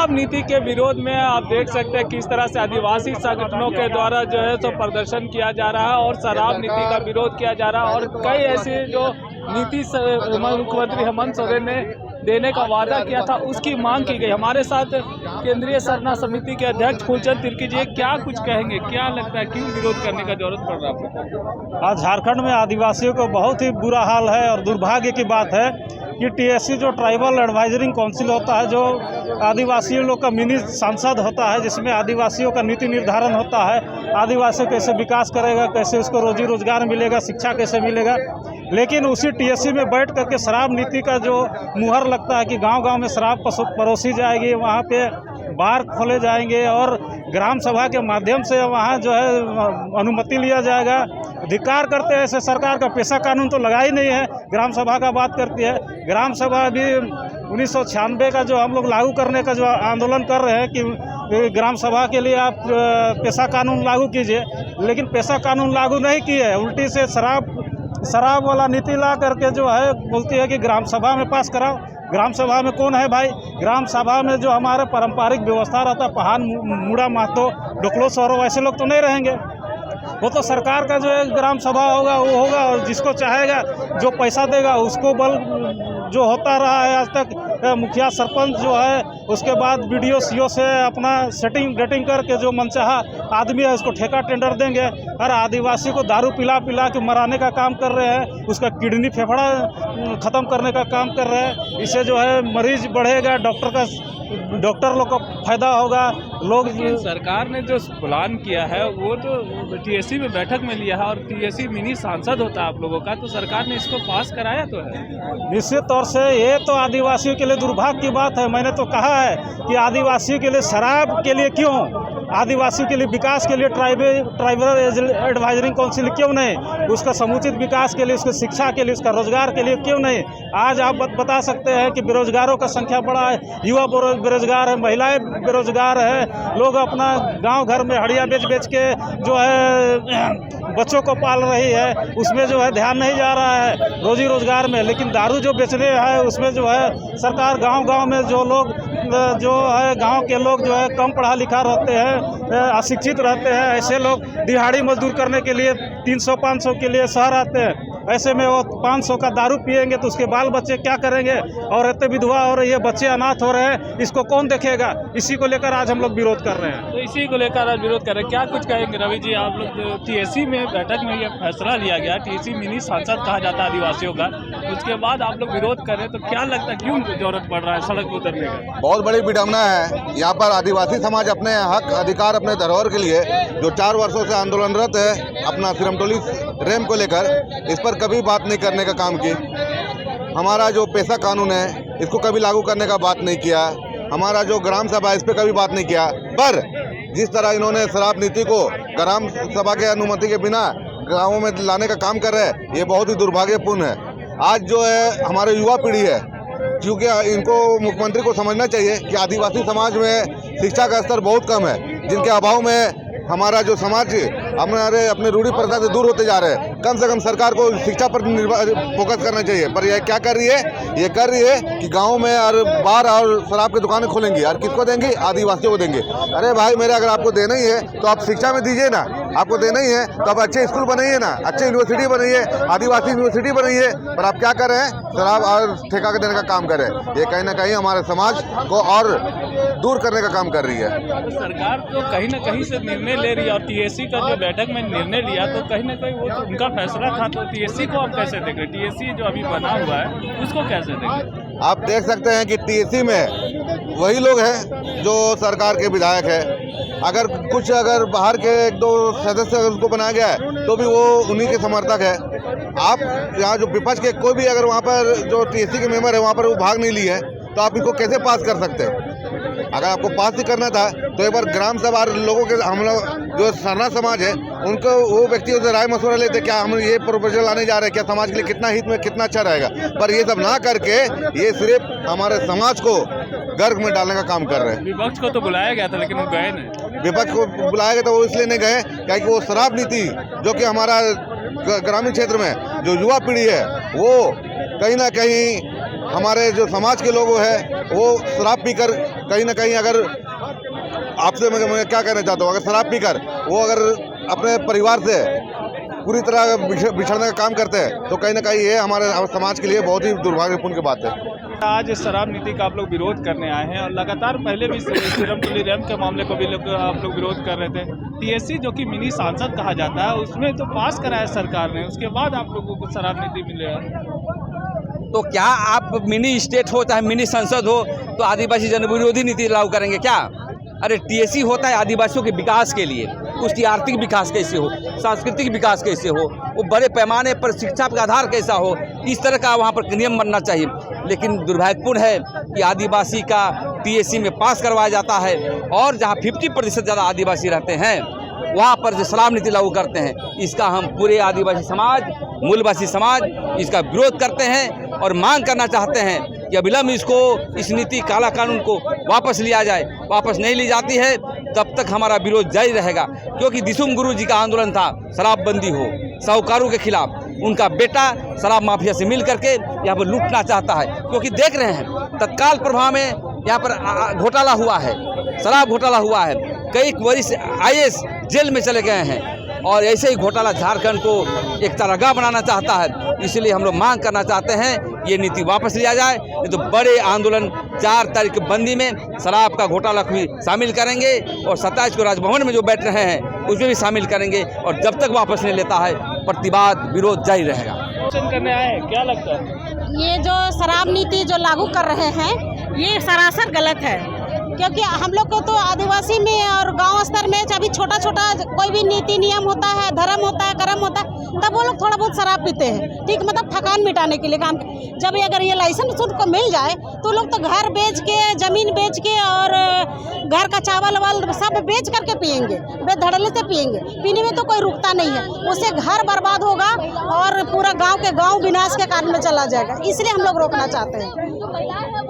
शराब नीति के विरोध में आप देख सकते हैं किस तरह से आदिवासी संगठनों के द्वारा जो है तो प्रदर्शन किया जा रहा है और शराब नीति का विरोध किया जा रहा है। और कई ऐसे जो नीति मुख्यमंत्री हेमंत सोरेन ने देने का वादा किया था उसकी मांग की गई। हमारे साथ केंद्रीय सरना समिति के अध्यक्ष फूलचंद तिर्की जी, क्या कुछ कहेंगे, क्या लगता है क्यों विरोध करने का जरूरत पड़ रहा है? आज झारखंड में आदिवासियों को बहुत ही बुरा हाल है और दुर्भाग्य की बात है कि टीएससी जो ट्राइबल एडवाइजरिंग काउंसिल होता है, जो आदिवासियों लोग का मिनी सांसद होता है, जिसमें आदिवासियों का नीति निर्धारण होता है, आदिवासी कैसे विकास करेगा, कैसे उसको रोजी रोजगार मिलेगा, शिक्षा कैसे मिलेगा। लेकिन उसी टीएससी में बैठ करके शराब नीति का जो मुहर लगता है कि गांव-गांव में शराब परोसी जाएगी, वहाँ पे बार खोले जाएंगे और ग्राम सभा के माध्यम से वहाँ जो है अनुमति लिया जाएगा। धिक्कार करते हैं ऐसे सरकार का। पेशा कानून तो लगा ही नहीं है, ग्राम सभा का बात करती है। ग्राम सभा अभी 1996 का जो हम लोग लागू करने का जो आंदोलन कर रहे हैं कि ग्राम सभा के लिए आप पेशा कानून लागू कीजिए, लेकिन पेशा कानून लागू नहीं किए, उल्टी से शराब वाला नीति ला करके जो है बोलती है कि ग्राम सभा में पास कराओ। ग्राम सभा में कौन है भाई? ग्राम सभा में जो हमारे पारंपरिक व्यवस्था रहता है, पहान, मुड़ा, महतो, डोकलो, सौरव, ऐसे लोग तो नहीं रहेंगे। वो तो सरकार का जो है ग्राम सभा होगा वो होगा, और जिसको चाहेगा जो पैसा देगा उसको बल जो होता रहा है आज तक। मुखिया सरपंच जो है, उसके बाद बीडीओ सीओ से अपना सेटिंग डेटिंग करके जो मनचाहा आदमी है उसको ठेका टेंडर देंगे। हर आदिवासी को दारू पिला के मराने का काम कर रहे हैं, उसका किडनी फेफड़ा ख़त्म करने का काम कर रहे हैं। इससे जो है मरीज बढ़ेगा, डॉक्टर लोग को फायदा होगा। लोग सरकार ने जो प्लान किया है वो तो टीएससी में बैठक में लिया है और टीएससी मिनी सांसद होता है आप लोगों का, तो सरकार ने इसको पास कराया तो है। निश्चित तौर से ये तो आदिवासियों के लिए दुर्भाग्य की बात है। मैंने तो कहा है कि आदिवासियों के लिए शराब के लिए क्यों, आदिवासियों के लिए विकास के लिए ट्राइबल एडवाइजरिंग काउंसिल क्यों नहीं, उसका समुचित विकास के लिए, उसके शिक्षा के लिए, उसका रोजगार के लिए क्यों नहीं। आज आप बता सकते हैं कि बेरोजगारों का संख्या बड़ा है, युवा बेरोजगार है, महिलाएं बेरोजगार है, लोग अपना गांव घर में हड़िया बेच के जो है बच्चों को पाल रही है, उसमें जो है ध्यान नहीं जा रहा है रोजी रोजगार में। लेकिन दारू जो बेचने है उसमें जो है सरकार गांव-गांव में जो लोग जो है गांव के लोग जो है कम पढ़ा लिखा रहते हैं, अशिक्षित रहते हैं, ऐसे लोग दिहाड़ी मजदूर करने के लिए 300-500 के लिए शहर आते हैं। ऐसे में वो 500 का दारू पिएंगे तो उसके बाल बच्चे क्या करेंगे? औरतें विधवा हो रही है, बच्चे अनाथ हो रहे हैं, इसको कौन देखेगा? इसी को लेकर आज हम लोग विरोध कर रहे हैं। तो इसी को लेकर आज विरोध कर रहे हैं। क्या कुछ कहेंगे रवि जी? आप लोग टीएससी में बैठक में ये फैसला लिया गया, टीएससी मिनी सांसद कहा जाता है आदिवासियों का, उसके बाद आप लोग विरोध कर रहे हैं, तो क्या लगता है क्यों जरूरत पड़ रहा है सड़क पर उतरने का? बहुत बड़ी विडम्बना है। यहाँ पर आदिवासी समाज अपने हक अधिकार, अपने धरोहर के लिए जो 4 वर्षों से आंदोलनरत है अपना सिरमटोली रेम को लेकर, इस पर कभी बात नहीं करने का काम की। हमारा जो पेशा कानून है इसको कभी लागू करने का बात नहीं किया। हमारा जो ग्राम सभा इस पर कभी बात नहीं किया। पर जिस तरह इन्होंने शराब नीति को ग्राम सभा के अनुमति के बिना गाँवों में लाने का काम कर रहे हैं, ये बहुत ही दुर्भाग्यपूर्ण है। आज जो है हमारे युवा पीढ़ी है, क्योंकि इनको मुख्यमंत्री को समझना चाहिए कि आदिवासी समाज में शिक्षा का स्तर बहुत कम है, जिनके अभाव में हमारा जो समाज अपने रूढ़ी प्रथा से दूर होते जा रहे हैं। कम से कम सरकार को शिक्षा पर फोकस करना चाहिए। पर यह क्या कर रही है? ये कर रही है कि गांव में और बार और शराब की दुकानें खोलेंगी और किसको देंगी? आदिवासियों को देंगे। अरे भाई मेरे, अगर आपको देना ही है तो आप शिक्षा में दीजिए ना। आपको देना ही है तो आप अच्छे स्कूल बनाइए ना, अच्छे यूनिवर्सिटी बनाइए, आदिवासी यूनिवर्सिटी बनाइए। पर आप क्या कर रहे हैं? शराब और ठेका देने का काम कर रहे हैं। ये कहीं ना कहीं हमारे समाज को और दूर करने का काम कर रही है। तो सरकार तो कहीं ना कहीं से निर्णय ले रही है और टीएससी का जो बैठक में निर्णय लिया तो कहीं ना कहीं वो तो उनका फैसला था। तो टीएससी को आप कैसे देख रहे? टीएससी जो अभी बना हुआ है उसको कैसे देख रहे? आप देख सकते हैं कि टीएससी में वही लोग हैं जो सरकार के विधायक है। अगर बाहर के 1-2 सदस्य अगर उसको बनाया गया है तो भी वो उन्हीं के समर्थक है। आप यहाँ जो विपक्ष के कोई भी अगर वहाँ पर जो टीएससी के मेंबर है वहाँ पर वो भाग नहीं लिए हैं तो आप इनको कैसे पास कर सकते हैं? अगर आपको पास ही करना था तो एक बार ग्राम सभा लोगों के, हम लोग जो सरना समाज है उनको, वो व्यक्तियों से राय मशवरा लेते, क्या हम ये प्रोपोजल लाने जा रहे हैं, क्या समाज के लिए कितना हित में कितना अच्छा रहेगा। पर ये सब ना करके ये सिर्फ हमारे समाज को गर्भ में डालने का काम कर रहे हैं। विपक्ष को तो बुलाया गया था लेकिन वो गए नहीं। विपक्ष को बुलाया गया था, वो इसलिए नहीं गए क्योंकि वो शराब नीति जो कि हमारा ग्रामीण क्षेत्र में जो युवा पीढ़ी है वो कहीं ना कहीं हमारे जो समाज के लोग हैं वो शराब पीकर कहीं ना कहीं, अगर आपसे मैं क्या कहना चाहता हूँ, अगर शराब पीकर वो अगर अपने परिवार से पूरी तरह बिछड़ने का काम करते हैं तो कहीं ना कहीं ये हमारे समाज के लिए बहुत ही दुर्भाग्यपूर्ण की बात है। आज शराब नीति का आप लोग विरोध करने आए हैं और लगातार पहले भी सीरम टोली रैम के मामले को भी आप लोग विरोध कर रहे थे। टीएससी जो कि मिनी सांसद कहा जाता है उसमें तो पास कराया सरकार ने, उसके बाद आप लोगों को शराब नीति मिले। तो क्या आप मिनी स्टेट हो चाहे मिनी संसद हो तो आदिवासी जन विरोधी नीति लागू करेंगे क्या? अरे टीएससी होता है आदिवासियों के विकास के लिए, उसकी आर्थिक विकास कैसे हो, सांस्कृतिक विकास कैसे हो, वो बड़े पैमाने पर शिक्षा का आधार कैसा हो, इस तरह का वहाँ पर नियम बनना चाहिए। लेकिन दुर्भाग्यपूर्ण है कि आदिवासी का टीएससी में पास करवाया जाता है और जहाँ 50% ज़्यादा आदिवासी रहते हैं वहाँ पर जो शराब नीति लागू करते हैं, इसका हम पूरे आदिवासी समाज, मूलवासी समाज इसका विरोध करते हैं और मांग करना चाहते हैं कि अविलंब इस नीति काला कानून को वापस लिया जाए। वापस नहीं ली जाती है तब तक हमारा विरोध जारी रहेगा, क्योंकि दिसुम गुरु जी का आंदोलन था शराबबंदी हो, साहूकारों के खिलाफ। उनका बेटा शराब माफिया से मिल करके यहाँ पर लूटना चाहता है, क्योंकि देख रहे हैं तत्काल प्रभाव में यहाँ पर घोटाला हुआ है, शराब घोटाला हुआ है, कई वरिष्ठ IAS जेल में चले गए हैं और ऐसे ही घोटाला झारखंड को एक तरगाह बनाना चाहता है। इसलिए हम लोग मांग करना चाहते हैं ये नीति वापस लिया जाए, नहीं तो बड़े आंदोलन 4 तारीख बंदी में शराब का घोटाला भी शामिल करेंगे और 27 को राजभवन में जो बैठ रहे हैं उसमें भी शामिल करेंगे और जब तक वापस नहीं लेता है प्रतिवाद विरोध जारी रहेगा। करने आए हैं, क्या लगता है ये जो शराब नीति जो लागू कर रहे हैं ये सरासर गलत है, क्योंकि हम लोग को तो आदिवासी में और गांव स्तर में अभी छोटा छोटा कोई भी नीति नियम होता है, धर्म होता है, कर्म होता है, तब वो लोग थोड़ा बहुत शराब पीते हैं, ठीक, मतलब थकान मिटाने के लिए काम। जब ये अगर ये लाइसेंस उनको मिल जाए तो लोग तो घर बेच के, जमीन बेच के और घर का चावल वाल सब बेच करके पियेंगे, बेधड़ल्ले से पियेंगे। पीने में तो कोई रुकता नहीं है, उससे घर बर्बाद होगा और पूरा गाँव के गाँव विनाश के कारण में चला जाएगा। इसलिए हम लोग रोकना चाहते हैं।